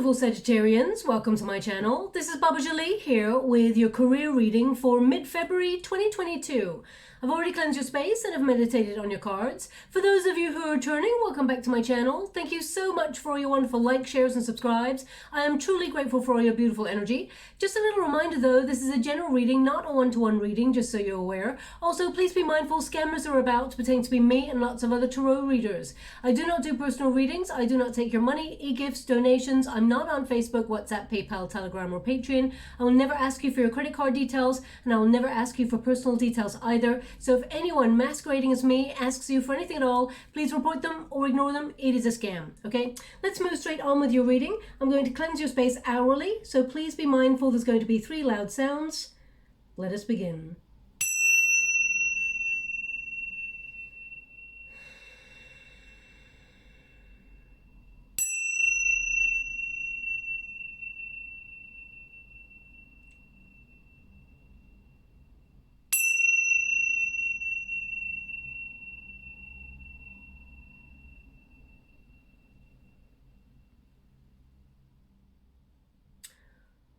beautiful Sagittarians, welcome to my channel. This is Baba Jolie here with your career reading for mid-February 2022. I've already cleansed your space and have meditated on your cards. For those of you who are returning, welcome back to my channel. Thank you so much for all your wonderful likes, shares and subscribes. I am truly grateful for all your beautiful energy. Just a little reminder though, this is a general reading, not a one-to-one reading, just so you're aware. Also, please be mindful, scammers are about pretending to be me and lots of other tarot readers. I do not do personal readings. I do not take your money, e-gifts, donations. I'm not on Facebook, WhatsApp, PayPal, Telegram or Patreon. I will never ask you for your credit card details and I will never ask you for personal details either. So if anyone masquerading as me asks you for anything at all, please report them or ignore them. It is a scam, okay? Let's move straight on with your reading. I'm going to cleanse your space hourly, so please be mindful there's going to be 3 loud sounds. Let us begin.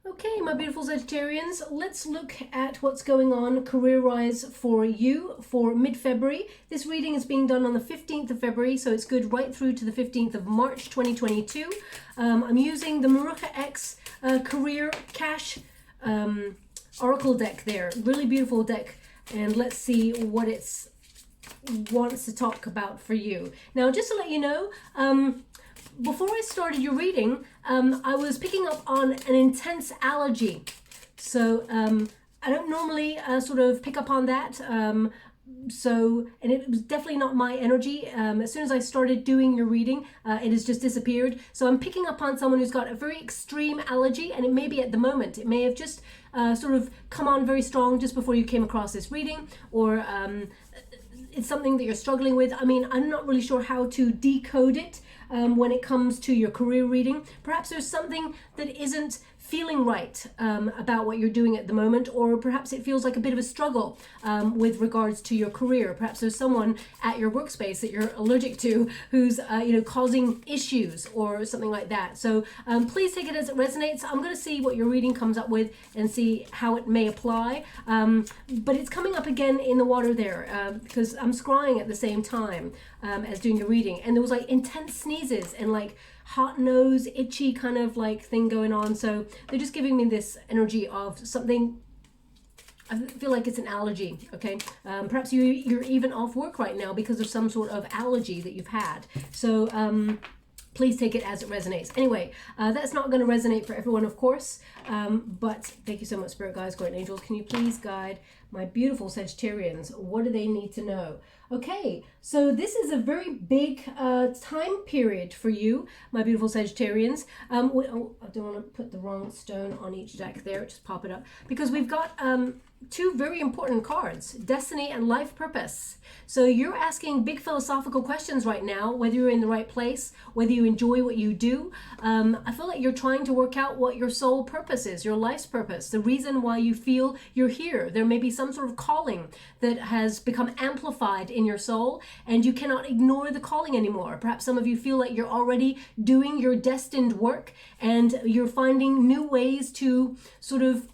Okay, my beautiful Sagittarians, let's look at what's going on career-wise for you for mid-February. This reading is being done on the 15th of February, so it's good right through to the 15th of March 2022. I'm using the Mahrukh X Career Cash Oracle deck there. Really beautiful deck, and let's see what it wants to talk about for you. Now, just to let you know, before I started your reading, I was picking up on an intense allergy. So I don't normally sort of pick up on that. And it was definitely not my energy. As soon as I started doing your reading, it has just disappeared. So I'm picking up on someone who's got a very extreme allergy, and it may be at the moment. It may have just sort of come on very strong just before you came across this reading, or it's something that you're struggling with. I mean, I'm not really sure how to decode it when it comes to your career reading. Perhaps there's something that isn't feeling right about what you're doing at the moment, or perhaps it feels like a bit of a struggle with regards to your career. Perhaps there's someone at your workspace that you're allergic to who's causing issues or something like that. So please take it as it resonates. I'm going to see what your reading comes up with and see how it may apply. But it's coming up again in the water there because I'm scrying at the same time as doing your reading, and there was like intense sneezes and like hot nose, itchy kind of like thing going on. So they're just giving me this energy of something. I feel like it's an allergy, okay? Perhaps you're even off work right now because of some sort of allergy that you've had. So please take it as it resonates. Anyway, that's not going to resonate for everyone, of course, but thank you so much, Spirit Guides, Guardian Angels. Can you please guide my beautiful Sagittarians? What do they need to know? Okay, so this is a very big time period for you, my beautiful Sagittarians. I don't want to put the wrong stone on each deck there, just pop it up, because we've got 2 very important cards, Destiny and Life Purpose. So you're asking big philosophical questions right now, whether you're in the right place, whether you enjoy what you do. I feel like you're trying to work out what your soul purpose is, your life's purpose, the reason why you feel you're here. There may be some sort of calling that has become amplified in your soul, and you cannot ignore the calling anymore. Perhaps some of you feel like you're already doing your destined work, and you're finding new ways to sort of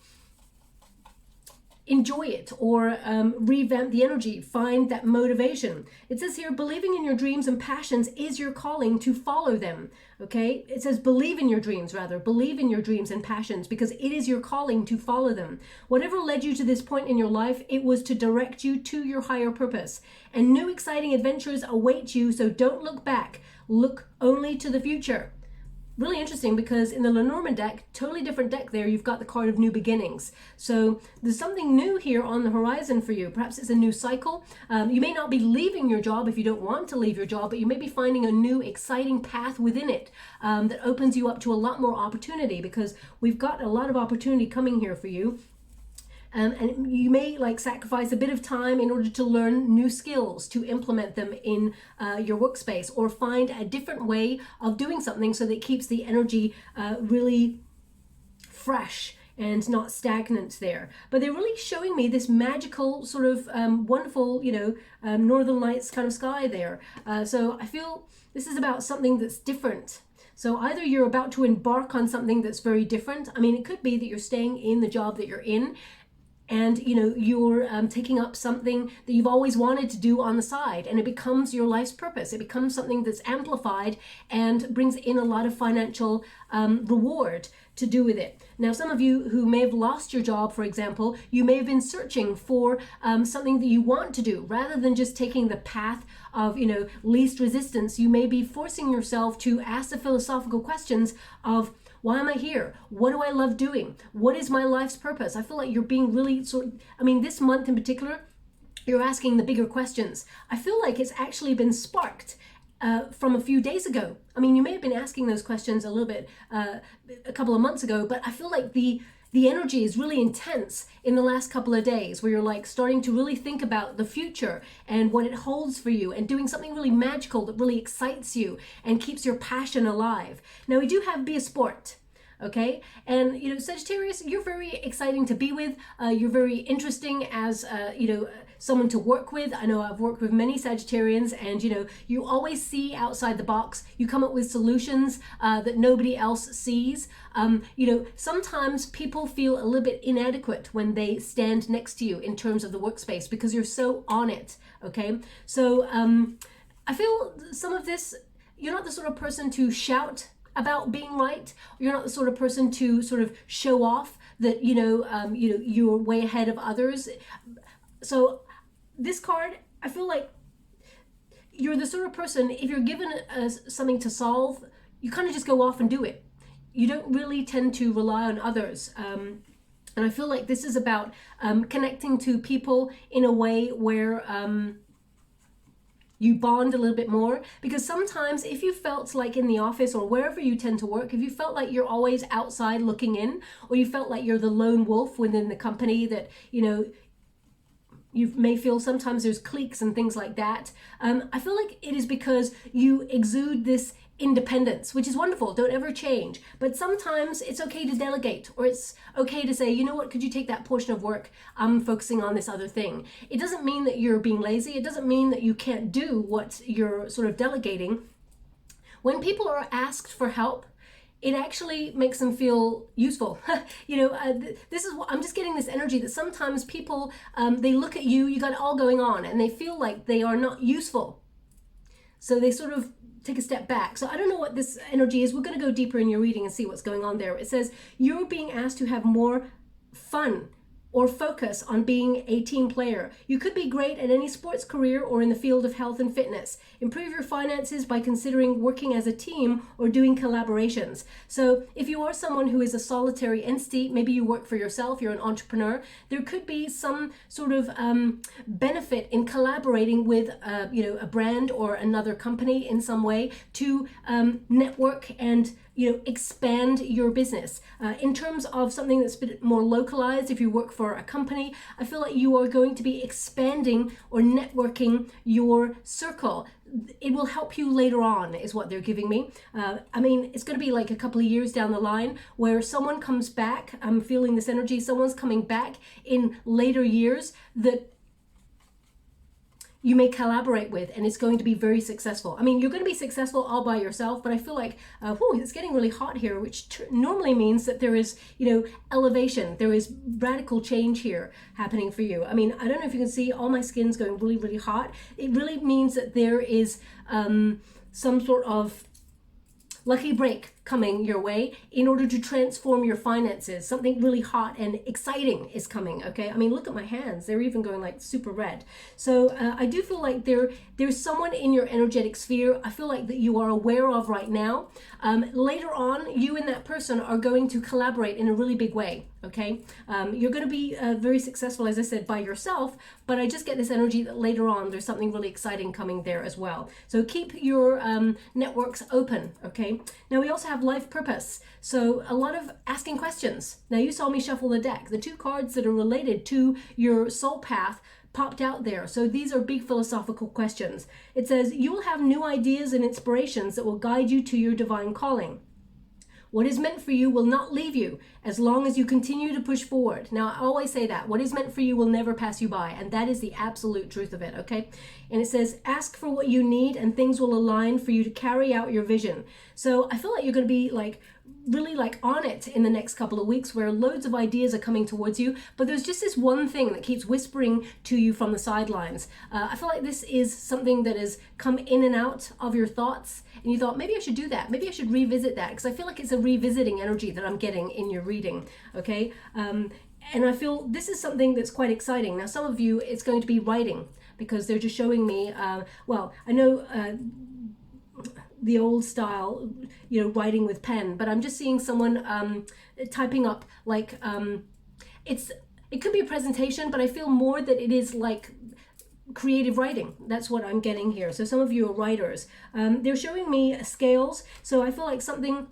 enjoy it or revamp the energy, find that motivation. It says here, believing in your dreams and passions is your calling to follow them, okay? It says believe in your dreams, rather. Believe in your dreams and passions because it is your calling to follow them. Whatever led you to this point in your life, it was to direct you to your higher purpose. And new exciting adventures await you, so don't look back. Look only to the future. Really interesting because in the Lenormand deck, totally different deck there, you've got the card of new beginnings. So there's something new here on the horizon for you. Perhaps it's a new cycle. You may not be leaving your job if you don't want to leave your job, but you may be finding a new exciting path within it that opens you up to a lot more opportunity, because we've got a lot of opportunity coming here for you. And you may like sacrifice a bit of time in order to learn new skills to implement them in your workspace, or find a different way of doing something so that it keeps the energy really fresh and not stagnant there. But they're really showing me this magical sort of wonderful, Northern Lights kind of sky there. So I feel this is about something that's different, So either you're about to embark on something that's very different. I mean, it could be that you're staying in the job that you're in, and you're taking up something that you've always wanted to do on the side, and it becomes your life's purpose. It becomes something that's amplified and brings in a lot of financial reward to do with it. Now, some of you who may have lost your job, for example, you may have been searching for something that you want to do rather than just taking the path of least resistance. You may be forcing yourself to ask the philosophical questions of, why am I here? What do I love doing? What is my life's purpose? I feel like you're being really this month in particular, you're asking the bigger questions. I feel like it's actually been sparked from a few days ago. I mean, you may have been asking those questions a little bit a couple of months ago, but I feel like the energy is really intense in the last couple of days, where you're like starting to really think about the future and what it holds for you, and doing something really magical that really excites you and keeps your passion alive. Now, we do have Be a Sport. Okay, and Sagittarius, you're very exciting to be with. You're very interesting as someone to work with. I know I've worked with many Sagittarians, and you always see outside the box. You come up with solutions that nobody else sees. Sometimes people feel a little bit inadequate when they stand next to you in terms of the workspace, because you're so on it. Okay, so I feel some of this, you're not the sort of person to shout about being right. You're not the sort of person to sort of show off that you're way ahead of others. So this card, I feel like you're the sort of person, if you're given something to solve, you kind of just go off and do it. You don't really tend to rely on others. And I feel like this is about connecting to people in a way where you bond a little bit more. Because sometimes if you felt like in the office or wherever you tend to work, if you felt like you're always outside looking in, or you felt like you're the lone wolf within the company, that you may feel sometimes there's cliques and things like that. I feel like it is because you exude this independence, which is wonderful. Don't ever change. But sometimes it's okay to delegate, or it's okay to say, you know what, could you take that portion of work? I'm focusing on this other thing. It doesn't mean that you're being lazy. It doesn't mean that you can't do what you're sort of delegating. When people are asked for help, it actually makes them feel useful. This is what I'm just getting, this energy that sometimes people, they look at you, you got it all going on, and they feel like they are not useful. So they sort of take a step back. So I don't know what this energy is. We're going to go deeper in your reading and see what's going on there. It says you're being asked to have more fun or focus on being a team player. You could be great at any sports career or in the field of health and fitness. Improve your finances by considering working as a team or doing collaborations. So if you are someone who is a solitary entity, maybe you work for yourself, you're an entrepreneur, there could be some sort of benefit in collaborating with a brand or another company in some way to network and expand your business. In terms of something that's a bit more localized, if you work for a company, I feel like you are going to be expanding or networking your circle. It will help you later on, is what they're giving me. I mean, it's going to be like a couple of years down the line where someone comes back. I'm feeling this energy. Someone's coming back in later years that you may collaborate with, and it's going to be very successful. I mean, you're going to be successful all by yourself, but I feel like, it's getting really hot here, which normally means that there is, elevation. There is radical change here happening for you. I mean, I don't know if you can see, all my skin's going really, really hot. It really means that there is some sort of lucky break coming your way in order to transform your finances. Something really hot and exciting is coming, okay? I mean, look at my hands. They're even going like super red. So I do feel like there's someone in your energetic sphere, I feel like that you are aware of right now. Later on, you and that person are going to collaborate in a really big way, okay? You're going to be very successful, as I said, by yourself, but I just get this energy that later on there's something really exciting coming there as well. So keep your networks open, okay? Now we also have life purpose. So a lot of asking questions. Now you saw me shuffle the deck. The two cards that are related to your soul path popped out there. So these are big philosophical questions. It says you will have new ideas and inspirations that will guide you to your divine calling. What is meant for you will not leave you as long as you continue to push forward. Now, I always say that. What is meant for you will never pass you by. And that is the absolute truth of it, okay? And it says, ask for what you need and things will align for you to carry out your vision. So I feel like you're going to be like really like on it in the next couple of weeks, where loads of ideas are coming towards you, but there's just this one thing that keeps whispering to you from the sidelines. I feel like this is something that has come in and out of your thoughts, and you thought, maybe I should do that, maybe I should revisit that, because I feel like it's a revisiting energy that I'm getting in your reading, okay? And I feel this is something that's quite exciting. Now, some of you, it's going to be writing, because they're just showing me, well, I know the old style, you know, writing with pen, but I'm just seeing someone typing up like, it could be a presentation, but I feel more that it is like creative writing. That's what I'm getting here. So some of you are writers. They're showing me scales. So I feel like something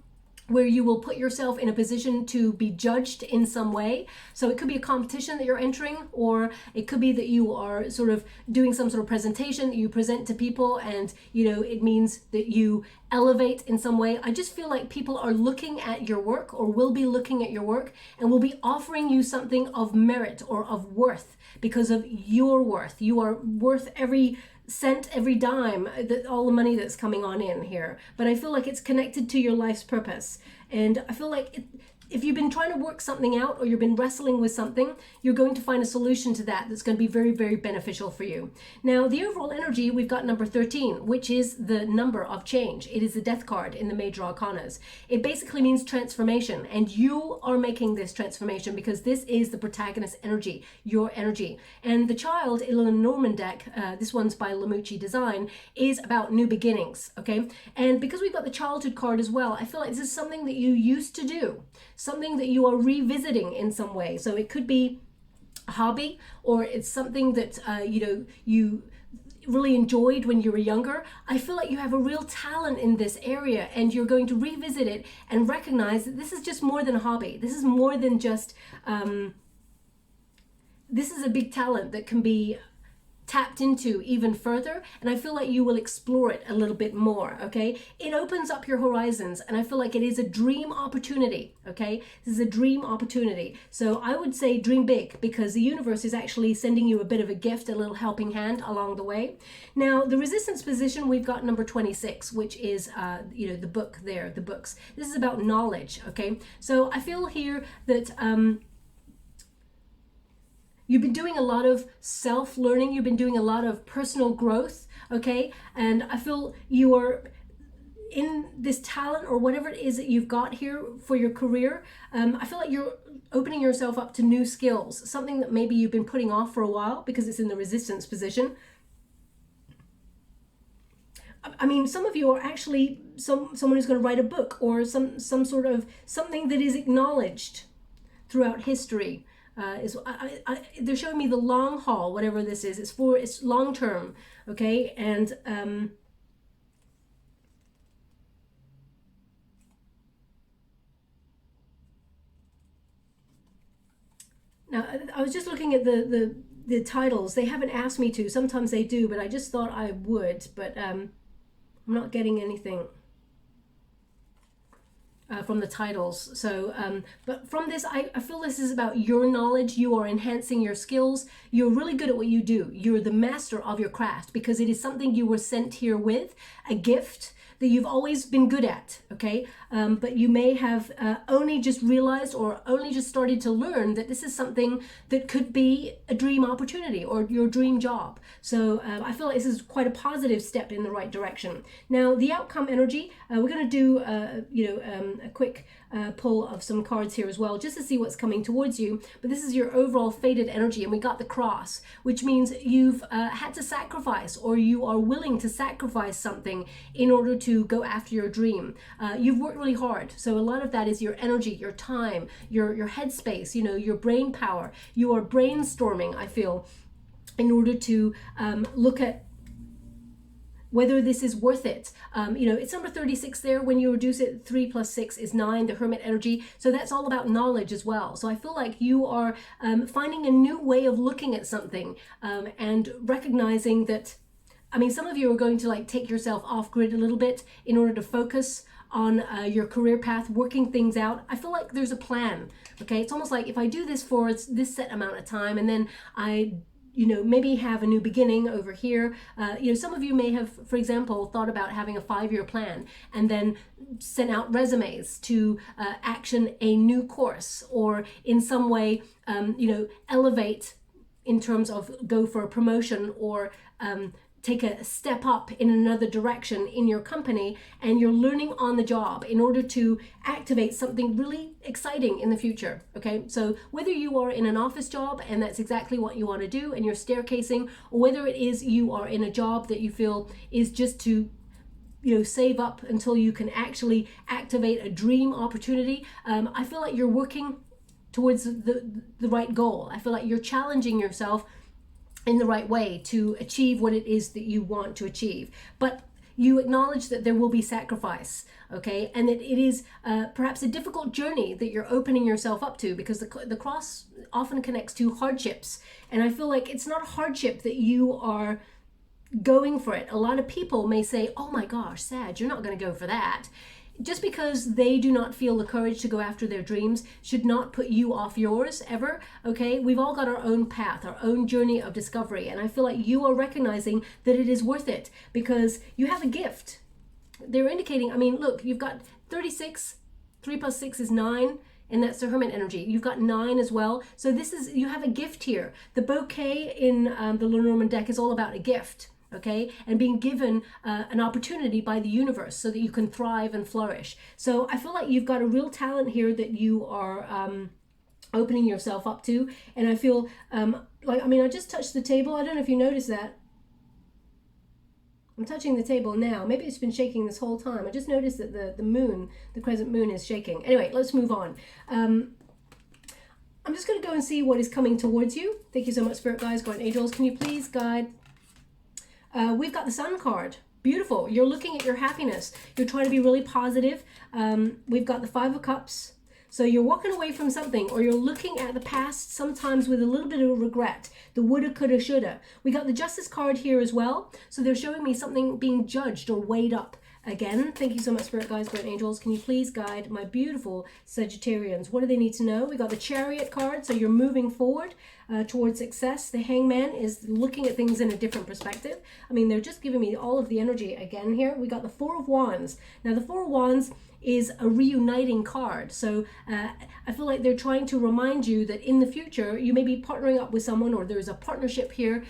where you will put yourself in a position to be judged in some way. So it could be a competition that you're entering, or it could be that you are sort of doing some sort of presentation that you present to people, and you know, it means that you elevate in some way. I just feel like people are looking at your work, or will be looking at your work, and will be offering you something of merit or of worth because of your worth. You are worth every cent, every dime, all the money that's coming on in here. But I feel like it's connected to your life's purpose. And I feel like if you've been trying to work something out, or you've been wrestling with something, you're going to find a solution to that that's going to be very, very beneficial for you. Now, the overall energy, we've got number 13, which is the number of change. It is the death card in the major arcanas. It basically means transformation, and you are making this transformation because this is the protagonist energy, your energy. And the child in the Norman deck, this one's by Lamucci Design, is about new beginnings, okay? And because we've got the childhood card as well, I feel like this is something that you used to do, something that you are revisiting in some way. So it could be a hobby, or it's something that you know, you really enjoyed when you were younger. I feel like you have a real talent in this area, and you're going to revisit it and recognize that this is just more than a hobby. This is more than just this is a big talent that can be tapped into even further, and I feel like you will explore it a little bit more, okay? It opens up your horizons, and I feel like it is a dream opportunity, okay? This is a dream opportunity. So I would say dream big, because the universe is actually sending you a bit of a gift, a little helping hand along the way. Now, the resistance position, we've got number 26, which is, you know, the book there, the books. This is about knowledge, okay? So I feel here that you've been doing a lot of self-learning. You've been doing a lot of personal growth, okay? And I feel you are in this talent, or whatever it is that you've got here for your career. I feel like you're opening yourself up to new skills, something that maybe you've been putting off for a while because it's in the resistance position. I mean, some of you are actually someone who's going to write a book, or some sort of something that is acknowledged throughout history. They're showing me the long haul, whatever this is. It's long term, okay? And now I was just looking at the titles. They haven't asked me to. Sometimes they do, but I just thought I would. But I'm not getting anything from the titles. So but from this, I feel this is about your knowledge. You are enhancing your skills. You're really good at what you do. You're the master of your craft, because it is something you were sent here with, a gift that you've always been good at, okay? But you may have only just realized, or only just started to learn, that this is something that could be a dream opportunity, or your dream job. So I feel like this is quite a positive step in the right direction. Now, the outcome energy, we're going to do you know, a quick pull of some cards here as well, just to see what's coming towards you. But this is your overall fated energy, and we got the cross, which means you've had to sacrifice, or you are willing to sacrifice something in order to go after your dream. You've worked really hard, so a lot of that is your energy, your time, your headspace, you know, your brain power. You are brainstorming, I feel, in order to look at whether this is worth it. You know, it's number 36 there. When you reduce it, 3 plus 6 is 9, the hermit energy. So that's all about knowledge as well. So I feel like you are finding a new way of looking at something, and recognizing that, I mean, some of you are going to like take yourself off grid a little bit in order to focus on your career path, working things out. I feel like there's a plan, okay? It's almost like if I do this for this set amount of time and then I maybe have a new beginning over here. Some of you may have, for example, thought about having a 5-year plan and then sent out resumes to action a new course, or in some way, elevate in terms of go for a promotion, or take a step up in another direction in your company, and you're learning on the job in order to activate something really exciting in the future, okay? So whether you are in an office job and that's exactly what you want to do and you're staircasing, or whether it is you are in a job that you feel is just to save up until you can actually activate a dream opportunity, I feel like you're working towards the right goal. I feel like you're challenging yourself in the right way to achieve what it is that you want to achieve. But you acknowledge that there will be sacrifice, okay? And that it is perhaps a difficult journey that you're opening yourself up to, because the cross often connects to hardships. And I feel like it's not a hardship that you are going for it. A lot of people may say, oh my gosh, Sag, you're not going to go for that. Just because they do not feel the courage to go after their dreams should not put you off yours ever, okay? We've all got our own path, our own journey of discovery, and I feel like you are recognizing that it is worth it because you have a gift. They're indicating, look, you've got 36, 3 plus 6 is 9, and that's the Hermit energy. You've got 9 as well, so you have a gift here. The bouquet in the Lenormand deck is all about a gift. Okay, and being given an opportunity by the universe so that you can thrive and flourish. So I feel like you've got a real talent here that you are opening yourself up to. And I feel I just touched the table. I don't know if you noticed that. I'm touching the table now. Maybe it's been shaking this whole time. I just noticed that the crescent moon is shaking. Anyway, let's move on. I'm just going to go and see what is coming towards you. Thank you so much, Spirit Guides, Guardian Angels. Can you please guide? We've got the Sun card. Beautiful. You're looking at your happiness. You're trying to be really positive. We've got the 5 of Cups. So you're walking away from something, or you're looking at the past sometimes with a little bit of regret. The woulda, coulda, shoulda. We got the Justice card here as well. So they're showing me something being judged or weighed up. Again, thank you so much, Spirit Guides, Spirit Angels. Can you please guide my beautiful Sagittarians? What do they need to know? We got the Chariot card, so you're moving forward towards success. The Hangman is looking at things in a different perspective. They're just giving me all of the energy again here. We got the 4 of Wands. Now, the 4 of Wands is a reuniting card. So I feel like they're trying to remind you that in the future, you may be partnering up with someone, or there's a partnership here.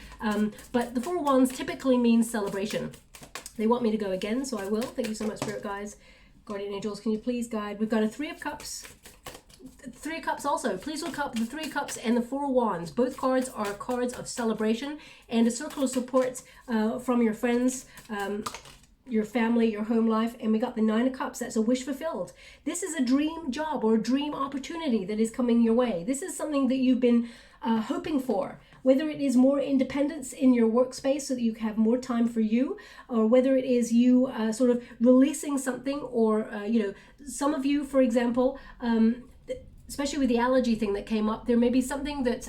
But the 4 of Wands typically means celebration. They want me to go again, so I will. Thank you so much, Spirit Guides. Guardian Angels, can you please guide? We've got a 3 of Cups. 3 of Cups also. Please look up the 3 of Cups and the 4 of Wands. Both cards are cards of celebration and a circle of support from your friends, your family, your home life. And we got the 9 of Cups. That's a wish fulfilled. This is a dream job or a dream opportunity that is coming your way. This is something that you've been hoping for. Whether it is more independence in your workspace so that you have more time for you, or whether it is you sort of releasing something, or, some of you, for example, especially with the allergy thing that came up, there may be something that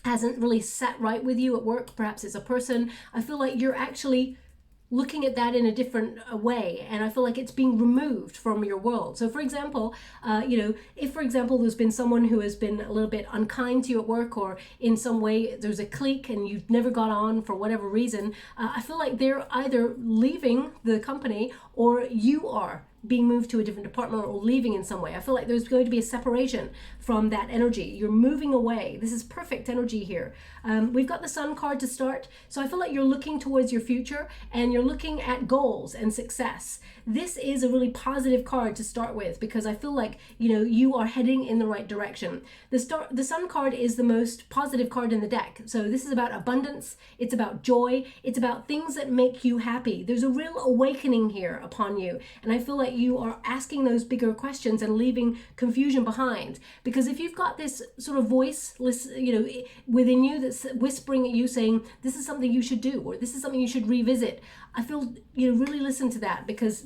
hasn't really sat right with you at work. Perhaps it's a person. I feel like you're actually looking at that in a different way, and I feel like it's being removed from your world. So for example, if for example there's been someone who has been a little bit unkind to you at work, or in some way there's a clique and you've never got on for whatever reason, I feel like they're either leaving the company or you are being moved to a different department or leaving in some way. I feel like there's going to be a separation from that energy. You're moving away. This is perfect energy here. We've got the Sun card to start. So I feel like you're looking towards your future and you're looking at goals and success. This is a really positive card to start with, because I feel like, you are heading in the right direction. The Sun card is the most positive card in the deck. So this is about abundance. It's about joy. It's about things that make you happy. There's a real awakening here upon you. And I feel like you are asking those bigger questions and leaving confusion behind. Because if you've got this sort of voice, within you that's whispering at you saying, this is something you should do, or this is something you should revisit, I feel, really listen to that, because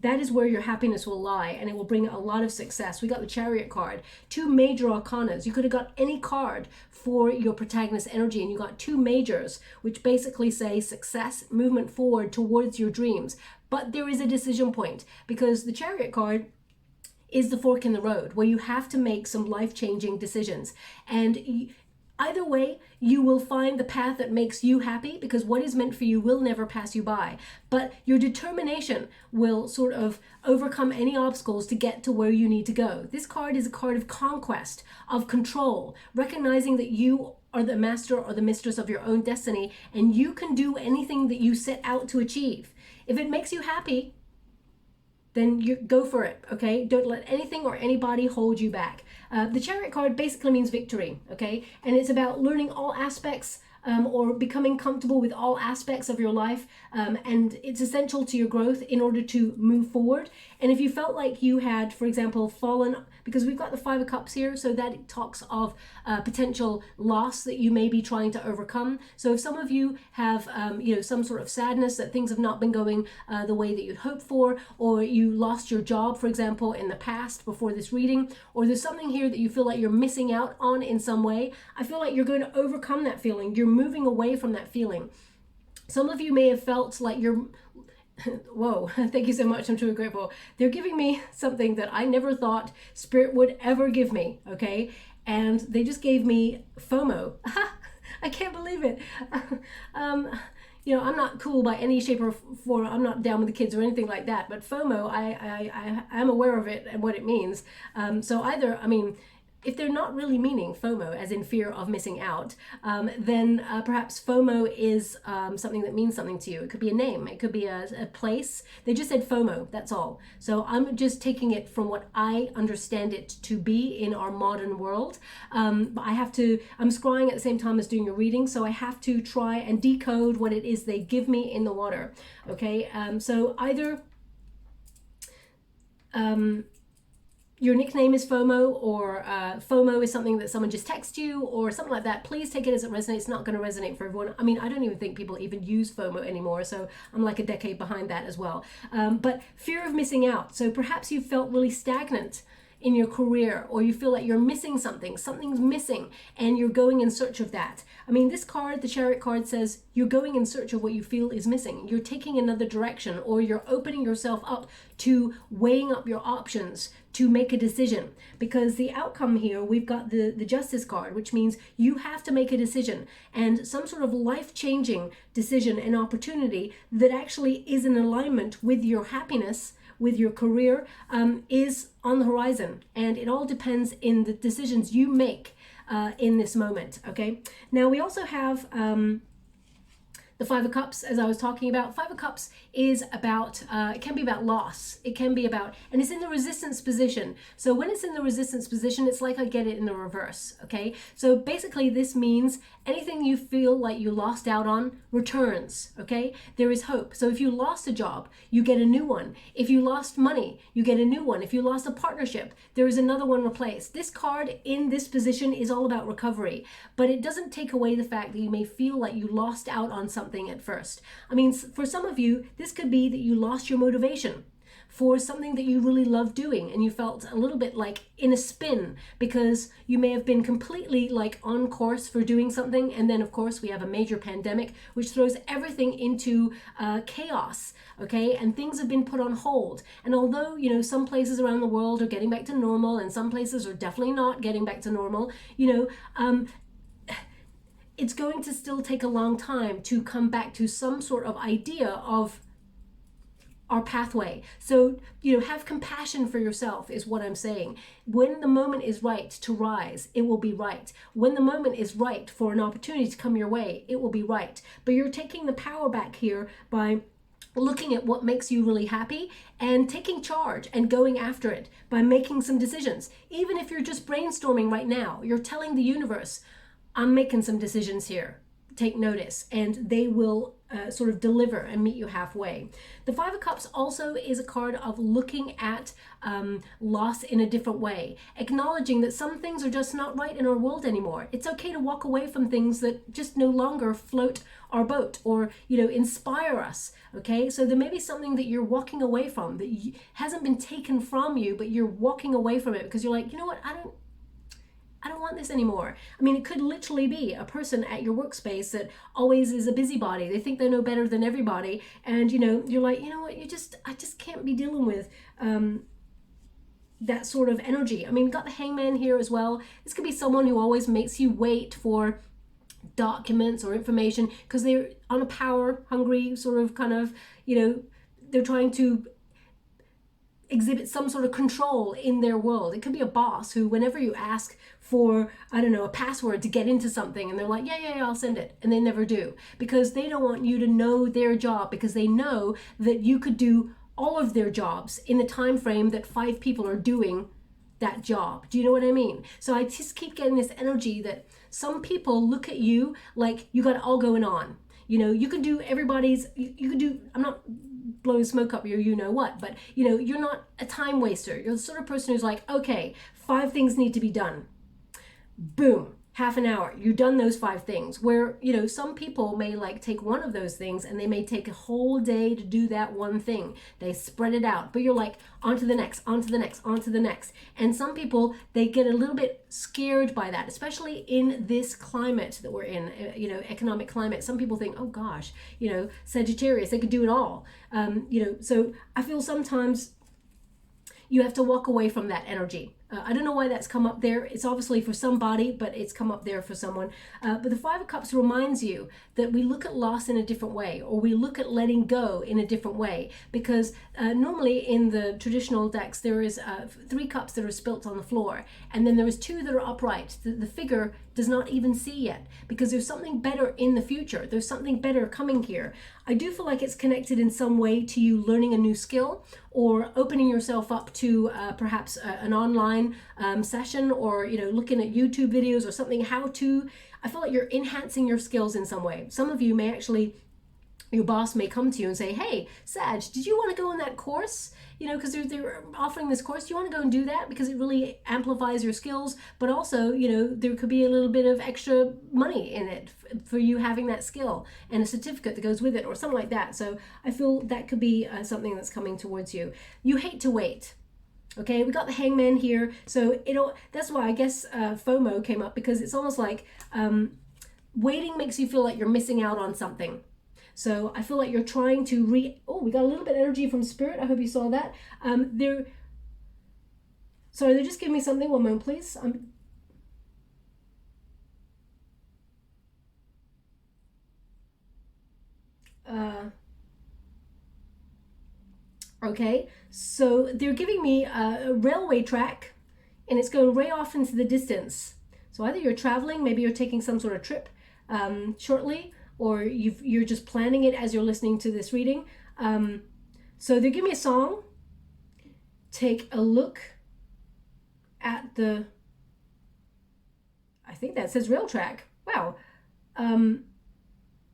that is where your happiness will lie, and it will bring a lot of success. We got the Chariot card, 2 major arcanas. You could have got any card for your protagonist energy, and you got 2 majors, which basically say success, movement forward towards your dreams. But there is a decision point, because the Chariot card is the fork in the road where you have to make some life-changing decisions. And either way, you will find the path that makes you happy, because what is meant for you will never pass you by. But your determination will sort of overcome any obstacles to get to where you need to go. This card is a card of conquest, of control, recognizing that you are the master or the mistress of your own destiny, and you can do anything that you set out to achieve. If it makes you happy, then you go for it, okay? Don't let anything or anybody hold you back. The Chariot card basically means victory, okay? And it's about learning all aspects or becoming comfortable with all aspects of your life, and it's essential to your growth in order to move forward. And if you felt like you had, for example, fallen, because we've got the 5 of Cups here, so that talks of potential loss that you may be trying to overcome. So if some of you have, some sort of sadness that things have not been going the way that you'd hoped for, or you lost your job, for example, in the past before this reading, or there's something here that you feel like you're missing out on in some way, I feel like you're going to overcome that feeling. You're moving away from that feeling. Some of you may have felt like you're whoa, thank you so much. I'm truly grateful. They're giving me something that I never thought Spirit would ever give me, okay? And they just gave me FOMO. I can't believe it. I'm not cool by any shape or form. I'm not down with the kids or anything like that. But FOMO, I'm aware of it and what it means. If they're not really meaning FOMO, as in fear of missing out, then perhaps FOMO is something that means something to you. It could be a name, it could be a place. They just said FOMO, that's all. So I'm just taking it from what I understand it to be in our modern world. But I'm scrying at the same time as doing a reading, so I have to try and decode what it is they give me in the water. Okay, so either your nickname is FOMO, or FOMO is something that someone just texts you or something like that. Please take it as it resonates. It's not going to resonate for everyone. I mean, I don't even think people even use FOMO anymore, so I'm like a decade behind that as well. But fear of missing out. So perhaps you felt really stagnant in your career, or you feel like you're missing something's missing, and you're going in search of that. I mean, this card, the Chariot card, says you're going in search of what you feel is missing. You're taking another direction, or you're opening yourself up to weighing up your options to make a decision. Because the outcome here, we've got the Justice card, which means you have to make a decision, and some sort of life-changing decision and opportunity that actually is in alignment with your happiness, with your career, is on the horizon. And it all depends in the decisions you make in this moment, okay? Now we also have the 5 of Cups, as I was talking about. 5 of Cups is about, it can be about loss. It can be about, and it's in the resistance position. So when it's in the resistance position, it's like I get it in the reverse, okay? So basically this means anything you feel like you lost out on returns, okay? There is hope. So if you lost a job, you get a new one. If you lost money, you get a new one. If you lost a partnership, there is another one replaced. This card in this position is all about recovery, but it doesn't take away the fact that you may feel like you lost out on something at first. I mean, for some of you, this could be that you lost your motivation for something that you really love doing, and you felt a little bit like in a spin because you may have been completely like on course for doing something, and then of course we have a major pandemic which throws everything into chaos, okay? And things have been put on hold, and although some places around the world are getting back to normal and some places are definitely not getting back to normal, it's going to still take a long time to come back to some sort of idea of our pathway. So, have compassion for yourself is what I'm saying. When the moment is right to rise, it will be right. When the moment is right for an opportunity to come your way, it will be right. But you're taking the power back here by looking at what makes you really happy and taking charge and going after it by making some decisions. Even if you're just brainstorming right now, you're telling the universe, I'm making some decisions here. Take notice, and they will sort of deliver and meet you halfway. The Five of Cups also is a card of looking at loss in a different way, acknowledging that some things are just not right in our world anymore. It's okay to walk away from things that just no longer float our boat or, you know, inspire us. Okay, so there may be something that you're walking away from that hasn't been taken from you, but you're walking away from it because you're like, you know what, I don't want this anymore. I mean, it could literally be a person at your workspace that always is a busybody. They think they know better than everybody. And, you know, you're like, you know what, I just can't be dealing with that sort of energy. I mean, got the Hangman here as well. This could be someone who always makes you wait for documents or information because they're on a power hungry sort of kind of, you know, they're trying to exhibit some sort of control in their world. It could be a boss who, whenever you ask for, I don't know, a password to get into something, and they're like, yeah, I'll send it, and they never do, because they don't want you to know their job, because they know that you could do all of their jobs in the time frame that 5 people are doing that job. Do you know what I mean? So I just keep getting this energy that some people look at you like you got it all going on. You know, you can do everybody's, you can do, I'm not blowing smoke up your you know what, but you know, you're not a time waster. You're the sort of person who's like, okay, 5 things need to be done. Boom, half an hour, you've done those 5 things. Where, you know, some people may like take one of those things and they may take a whole day to do that one thing. They spread it out, but you're like, on to the next, on to the next, on to the next. And some people, they get a little bit scared by that, especially in this climate that we're in, you know, economic climate. Some people think, oh gosh, you know, Sagittarius, they could do it all. You know, so I feel sometimes you have to walk away from that energy. I don't know why that's come up there. It's obviously for somebody, but it's come up there for someone. But the Five of Cups reminds you that we look at loss in a different way, or we look at letting go in a different way. Because normally in the traditional decks, there is 3 cups that are spilt on the floor, and then there is 2 that are upright. The figure does not even see yet, because there's something better in the future. There's something better coming here. I do feel like it's connected in some way to you learning a new skill, or opening yourself up to perhaps an online session, or, you know, looking at YouTube videos or something, how to. I feel like you're enhancing your skills in some way. Some of you may actually, your boss may come to you and say, hey, Sag, did you want to go on that course? You know, because they're offering this course. Do you want to go and do that? Because it really amplifies your skills. But also, you know, there could be a little bit of extra money in it for you having that skill, and a certificate that goes with it, or something like that. So I feel that could be something that's coming towards you. You hate to wait. Okay, we got the Hangman here. So that's why I guess FOMO came up, because it's almost like waiting makes you feel like you're missing out on something. So I feel like you're trying to we got a little bit of energy from Spirit. I hope you saw that. Sorry, they're just giving me something. One moment, please. Okay, so they're giving me a railway track, and it's going way off into the distance. So either you're traveling, maybe you're taking some sort of trip shortly, or you're just planning it as you're listening to this reading. So they give me a song. Take a look at I think that says rail track. Wow.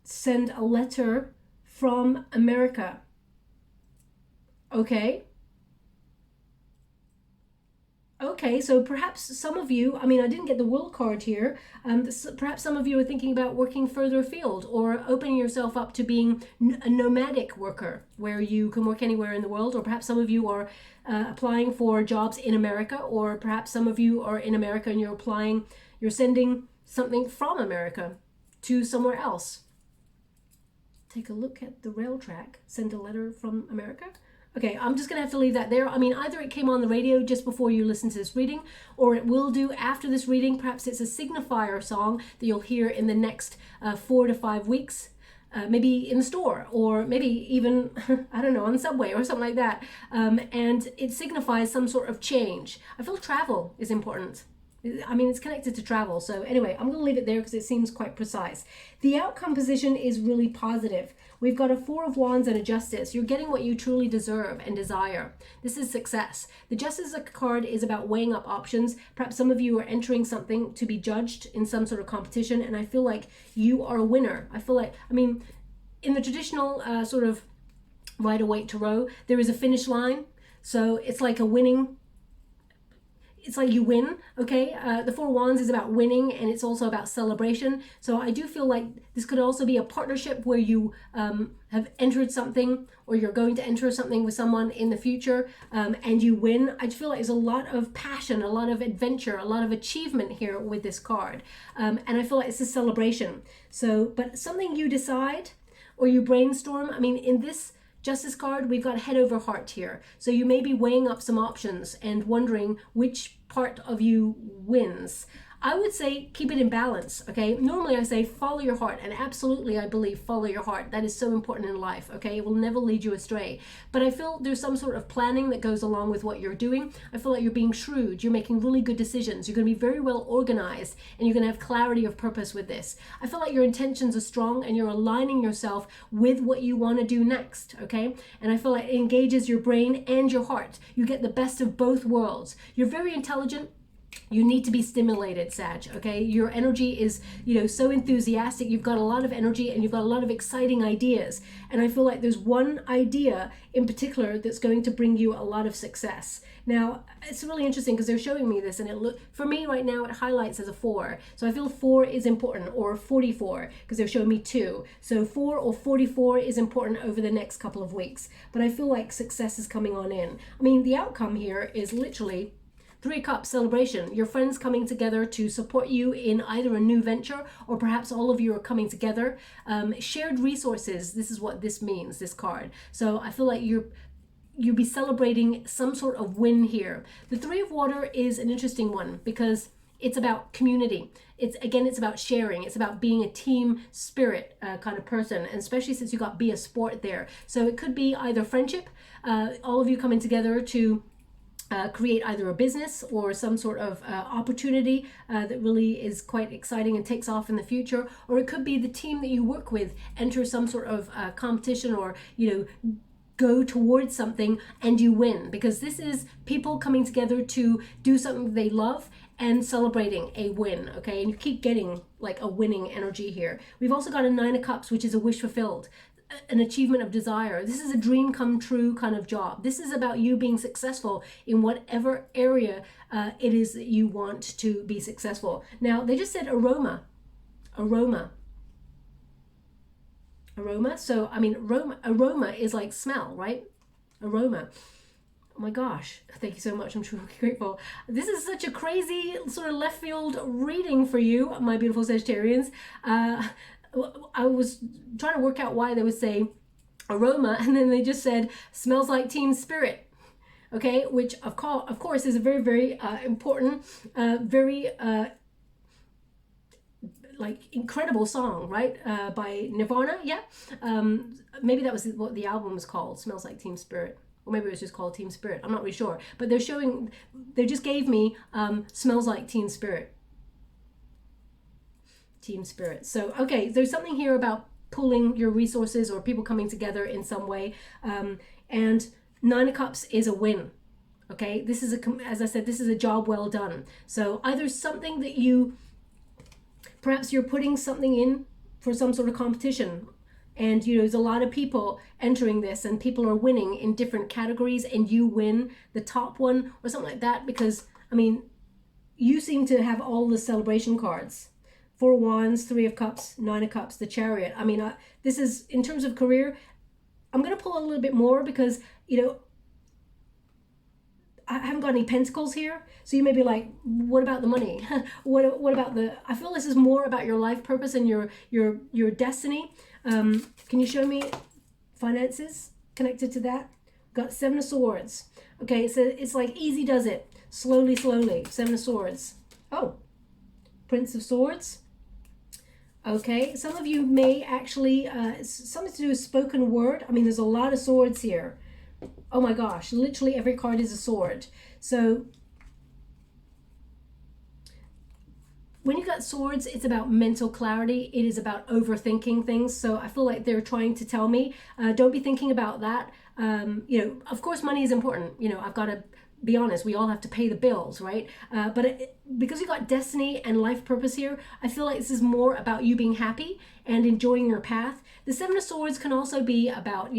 Send a letter from America. Okay. Okay, so perhaps some of you, I mean, I didn't get the World card here. Perhaps some of you are thinking about working further afield, or opening yourself up to being a nomadic worker, where you can work anywhere in the world. Or perhaps some of you are applying for jobs in America, or perhaps some of you are in America and you're sending something from America to somewhere else. Take a look at the rail track. Send a letter from America. Okay, I'm just going to have to leave that there. I mean, either it came on the radio just before you listen to this reading, or it will do after this reading. Perhaps it's a signifier song that you'll hear in the next 4 to 5 weeks, maybe in the store, or maybe even, I don't know, on the subway or something like that. And it signifies some sort of change. I feel travel is important. I mean, it's connected to travel. So anyway, I'm going to leave it there because it seems quite precise. The outcome position is really positive. We've got a 4 of Wands and a Justice. You're getting what you truly deserve and desire. This is success. The Justice card is about weighing up options. Perhaps some of you are entering something to be judged in some sort of competition, and I feel like you are a winner. I feel like, I mean, in the traditional sort of Rider-Waite tarot, there is a finish line. So it's like a winning, it's like you win, okay? The Four of Wands is about winning, and it's also about celebration. So I do feel like this could also be a partnership where you have entered something, or you're going to enter something with someone in the future, and you win. I feel like there's a lot of passion, a lot of adventure, a lot of achievement here with this card. And I feel like it's a celebration. So, but something you decide or you brainstorm. I mean, in this Justice card, we've got head over heart here. So you may be weighing up some options and wondering which part of you wins. I would say keep it in balance, okay? Normally I say follow your heart, and absolutely I believe follow your heart. That is so important in life, okay? It will never lead you astray. But I feel there's some sort of planning that goes along with what you're doing. I feel like you're being shrewd. You're making really good decisions. You're going to be very well organized, and you're going to have clarity of purpose with this. I feel like your intentions are strong, and you're aligning yourself with what you want to do next, okay? And I feel like it engages your brain and your heart. You get the best of both worlds. You're very intelligent. You need to be stimulated, Sag, okay? Your energy is, so enthusiastic. You've got a lot of energy, and you've got a lot of exciting ideas. And I feel like there's one idea in particular that's going to bring you a lot of success. Now, it's really interesting because they're showing me this, and for me right now, it highlights as a 4. So I feel 4 is important, or 44, because they're showing me 2. So 4 or 44 is important over the next couple of weeks. But I feel like success is coming on in. I mean, the outcome here is literally 3 of Cups celebration. Your friends coming together to support you in either a new venture, or perhaps all of you are coming together. Shared resources. This is what this means, this card. So I feel like you'll be celebrating some sort of win here. The 3 of Water is an interesting one because it's about community. It's about sharing. It's about being a team spirit kind of person, and especially since you got be a sport there. So it could be either friendship, all of you coming together to create either a business or some sort of opportunity that really is quite exciting and takes off in the future. Or it could be the team that you work with enter some sort of competition, or go towards something and you win, because this is people coming together to do something they love and celebrating a win, okay? And you keep getting like a winning energy here. We've also got a 9 of Cups, which is a wish fulfilled, an achievement of desire. This is a dream come true kind of job. This is about you being successful in whatever area it is that you want to be successful. Now, they just said aroma. So, I mean, aroma is like smell, right? Aroma. Oh my gosh, thank you so much. I'm truly grateful. This is such a crazy sort of left field reading for you, my beautiful Sagittarians. I was trying to work out why they would say aroma, and then they just said smells like team spirit, okay? Which of course is a very, very important, very like incredible song, right? By Nirvana, yeah. Maybe that was what the album was called, Smells Like Team Spirit. Or maybe it was just called Team Spirit. I'm not really sure. But they just gave me Smells Like Team Spirit. Team spirit. So, okay, there's something here about pooling your resources or people coming together in some way. And 9 of Cups is a win. Okay, this is as I said, this is a job well done. So either something that perhaps you're putting something in for some sort of competition, and there's a lot of people entering this, and people are winning in different categories, and you win the top one or something like that, because I mean, you seem to have all the celebration cards. 4 of Wands, 3 of Cups, 9 of Cups, the Chariot. I mean, this is, in terms of career, I'm going to pull a little bit more because, I haven't got any pentacles here. So you may be like, what about the money? what about I feel this is more about your life purpose and your destiny. Can you show me finances connected to that? Got 7 of Swords. Okay, so it's like easy does it. Slowly. 7 of Swords. Oh, Prince of Swords. Okay, some of you may actually, something to do with spoken word. I mean, there's a lot of swords here. Oh my gosh, literally every card is a sword. So when you got swords, it's about mental clarity. It is about overthinking things. So I feel like they're trying to tell me, don't be thinking about that. Of course, money is important. I've got to be honest, we all have to pay the bills, right? Because you got destiny and life purpose here, I feel like this is more about you being happy and enjoying your path. The Seven of Swords can also be about,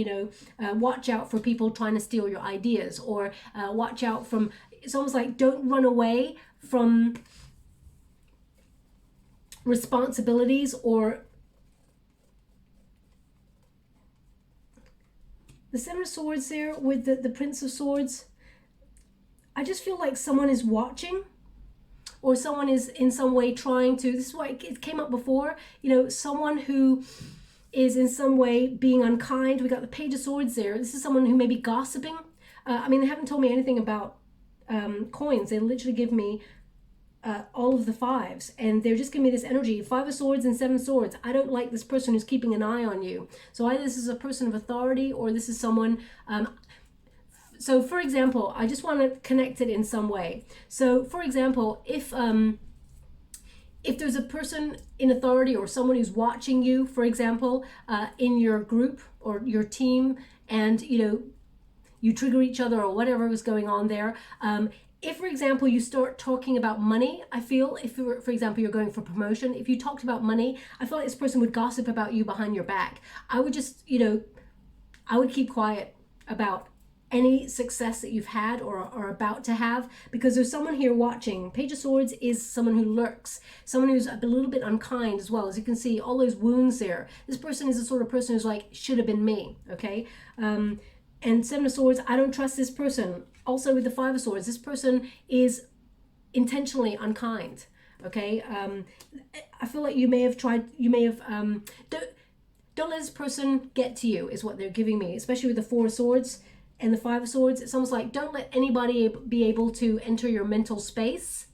watch out for people trying to steal your ideas, or watch out from, it's almost like don't run away from responsibilities, or the Seven of Swords there with the Prince of Swords. I just feel like someone is watching, or someone is in some way trying to, this is why it came up before, someone who is in some way being unkind. We got the Page of Swords there. This is someone who may be gossiping. They haven't told me anything about coins. They literally give me all of the fives, and they're just giving me this energy. Five of Swords and Seven of Swords. I don't like this person who's keeping an eye on you. So either this is a person of authority, or this is someone, so for example, I just want to connect it in some way. So for example, if there's a person in authority or someone who's watching you, for example, in your group or your team, and you trigger each other or whatever was going on there, if, for example, you start talking about money, I feel, if, for example, you're going for promotion, if you talked about money, I feel like this person would gossip about you behind your back. I would just, I would keep quiet about any success that you've had or are about to have, because there's someone here watching. Page of Swords is someone who lurks, someone who's a little bit unkind as well. As you can see, all those wounds there. This person is the sort of person who's like, should have been me, okay? And Seven of Swords, I don't trust this person. Also with the Five of Swords, this person is intentionally unkind, okay? I feel like you may have don't let this person get to you, is what they're giving me, especially with the Four of Swords and the Five of Swords. It's almost like, don't let anybody be able to enter your mental space.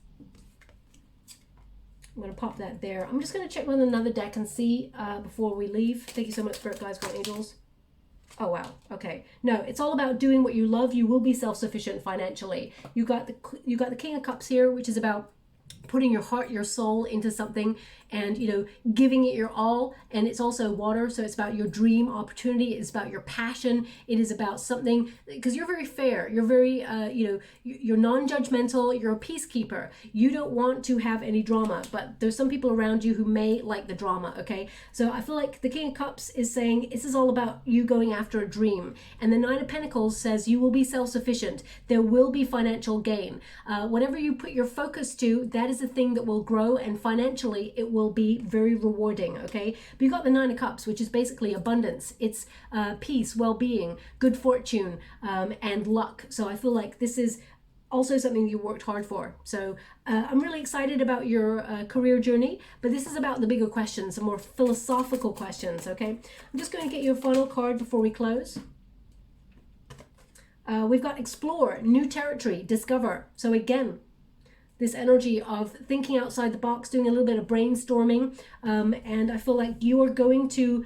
I'm going to pop that there. I'm just going to check with another deck and see before we leave. Thank you so much, Spirit Guides, God Angels. Oh, wow. Okay. No, it's all about doing what you love. You will be self-sufficient financially. You got the King of Cups here, which is about putting your heart, your soul into something, and giving it your all. And it's also water, so it's about your dream opportunity. It's about your passion. It is about something, because you're very fair, you're very you're non-judgmental, you're a peacekeeper. You don't want to have any drama, but there's some people around you who may like the drama. Okay, so I feel like the King of Cups is saying this is all about you going after a dream, and the Nine of Pentacles says you will be self-sufficient. There will be financial gain. Whatever you put your focus to, that is the thing that will grow, and financially it will be very rewarding. Okay, but you got the Nine of Cups, which is basically abundance. It's peace, well-being, good fortune, and luck. So I feel like this is also something you worked hard for. So I'm really excited about your career journey, but this is about the bigger questions, the more philosophical questions. Okay, I'm just going to get you a final card before we close. We've got explore, new territory, discover. So again, this energy of thinking outside the box, doing a little bit of brainstorming, and I feel like you are going to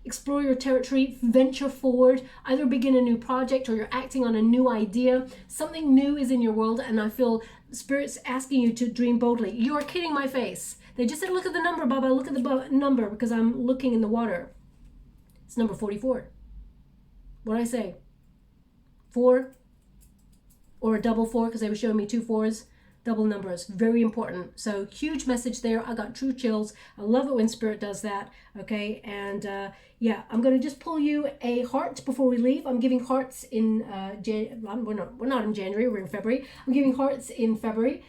explore your territory, venture forward, either begin a new project or you're acting on a new idea. Something new is in your world, and I feel Spirit's asking you to dream boldly. You are kidding my face. They just said, look at the number, Baba, look at the number, because I'm looking in the water. It's number 44. What did I say? 4 or a double 4, because they were showing me 2 4s. Double numbers, very important. So huge message there. I got true chills. I love it when Spirit does that. Okay, and yeah, I'm gonna just pull you a heart before we leave. I'm giving hearts in we're not in January, we're in February. I'm giving hearts in February.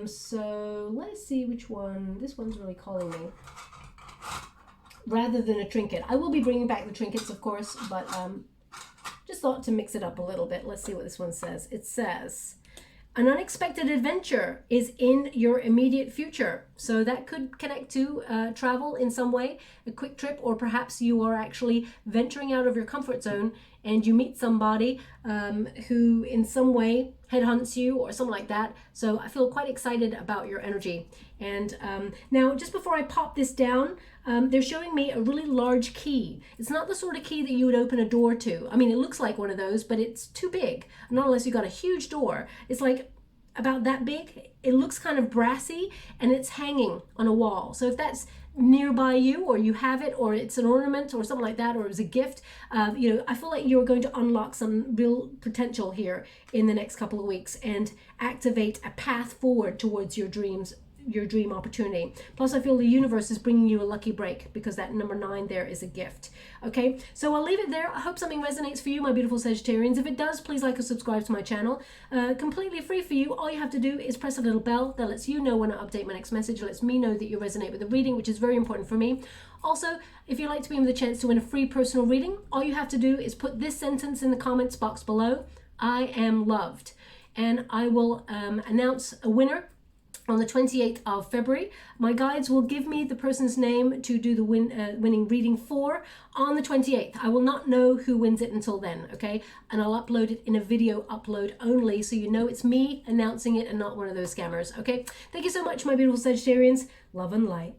So let's see which one. This one's really calling me. Rather than a trinket, I will be bringing back the trinkets, of course, but just thought to mix it up a little bit. Let's see what this one says. It says, an unexpected adventure is in your immediate future. So that could connect to travel in some way, a quick trip, or perhaps you are actually venturing out of your comfort zone and you meet somebody who in some way headhunts you or something like that. So I feel quite excited about your energy. And now, just before I pop this down, they're showing me a really large key. It's not the sort of key that you would open a door to. I mean, it looks like one of those, but it's too big. Not unless you got a huge door. It's like about that big. It looks kind of brassy and it's hanging on a wall. So if that's nearby you, or you have it, or it's an ornament or something like that, or it was a gift, you know, I feel like you're going to unlock some real potential here in the next couple of weeks and activate a path forward towards your dreams, your dream opportunity. Plus I feel the universe is bringing you a lucky break because that number 9 there is a gift. Okay, so I'll leave it there. I hope something resonates for you, my beautiful Sagittarians. If it does, please like or subscribe to my channel. Completely free for you. All you have to do is press a little bell that lets you know when I update my next message. It lets me know that you resonate with the reading, which is very important for me. Also, if you'd like to be in with a chance to win a free personal reading, all you have to do is put this sentence in the comments box below: I am loved. And I will announce a winner on the 28th of February. My guides will give me the person's name to do the winning reading for on the 28th. I will not know who wins it until then, okay? And I'll upload it in a video upload only, so you know it's me announcing it and not one of those scammers, okay? Thank you so much, my beautiful Sagittarians. Love and light.